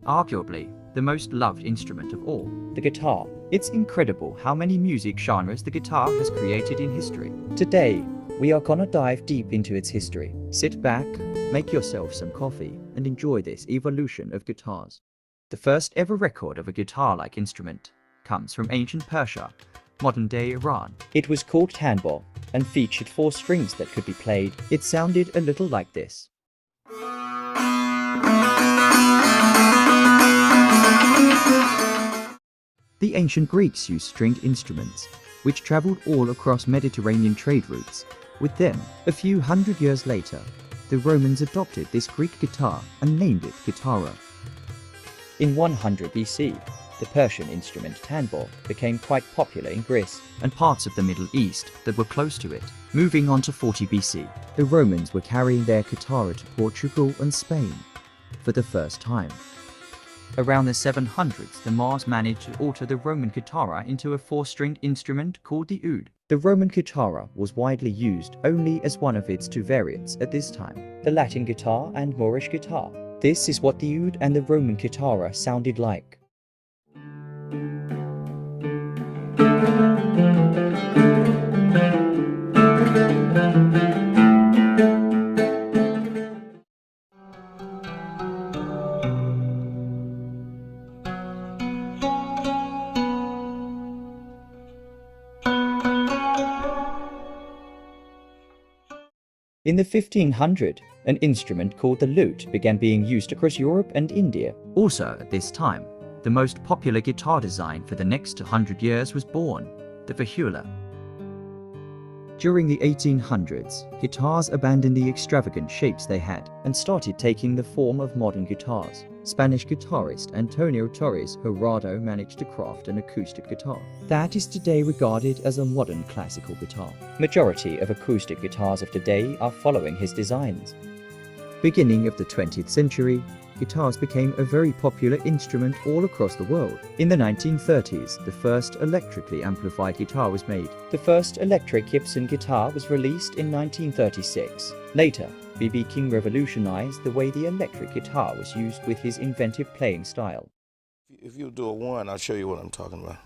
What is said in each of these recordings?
arguably the most loved instrument of all, the guitar. It's incredible how many music genres the guitar has created in history. Today, we are gonna dive deep into its history. Sit back, make yourself some coffee, and enjoy this evolution of guitars. The first ever record of a guitar-like instrument comes from ancient Persia, modern-day Iran. It was called Tanbur and featured 4 strings that could be played. It sounded a little like this. The ancient Greeks used stringed instruments, which traveled all across Mediterranean trade routes. With them, a few hundred years later, the Romans adopted this Greek guitar and named it guitarra. In 100 BC, the Persian instrument tanbur became quite popular in Greece and parts of the Middle East that were close to it. Moving on to 40 BC, the Romans were carrying their guitarra to Portugal and Spain for the first time. Around the 700s, the Mars managed to alter the Roman guitarra into a 4-stringed instrument called the oud. The Roman guitarra was widely used only as one of its 2 variants at this time, the Latin guitar and Moorish guitar. This is what the oud and the Roman guitarra sounded like. In the 1500s, an instrument called the lute began being used across Europe and India. Also at this time, the most popular guitar design for the next 100 years was born, the viola. During the 1800s, guitars abandoned the extravagant shapes they had and started taking the form of modern guitars. Spanish guitarist Antonio Torres Jurado managed to craft an acoustic guitar that is today regarded as a modern classical guitar. Majority of acoustic guitars of today are following his designs. Beginning of the 20th century, guitars became a very popular instrument all across the world. In the 1930s, the first electrically amplified guitar was made. The first electric Gibson guitar was released in 1936. Later, B.B. King revolutionized the way the electric guitar was used with his inventive playing style. If you do a 1, I'll show you what I'm talking about.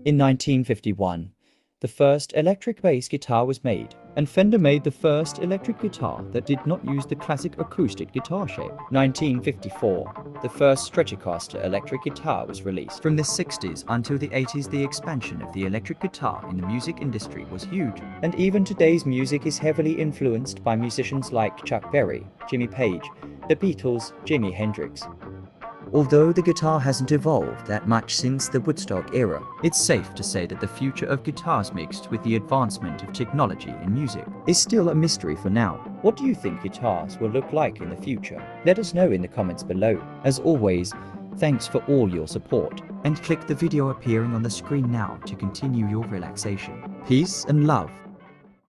In 1951, the first electric bass guitar was made, and Fender made the first electric guitar that did not use the classic acoustic guitar shape. 1954, the first Stratocaster electric guitar was released. From the 60s until the 80s, the expansion of the electric guitar in the music industry was huge, and even today's music is heavily influenced by musicians like Chuck Berry, Jimmy Page, the Beatles, Jimi Hendrix. Although the guitar hasn't evolved that much since the Woodstock era, it's safe to say that the future of guitars mixed with the advancement of technology in music is still a mystery for now. What do you think guitars will look like in the future? Let us know in the comments below. As always, thanks for all your support, and click the video appearing on the screen now to continue your relaxation. Peace and love.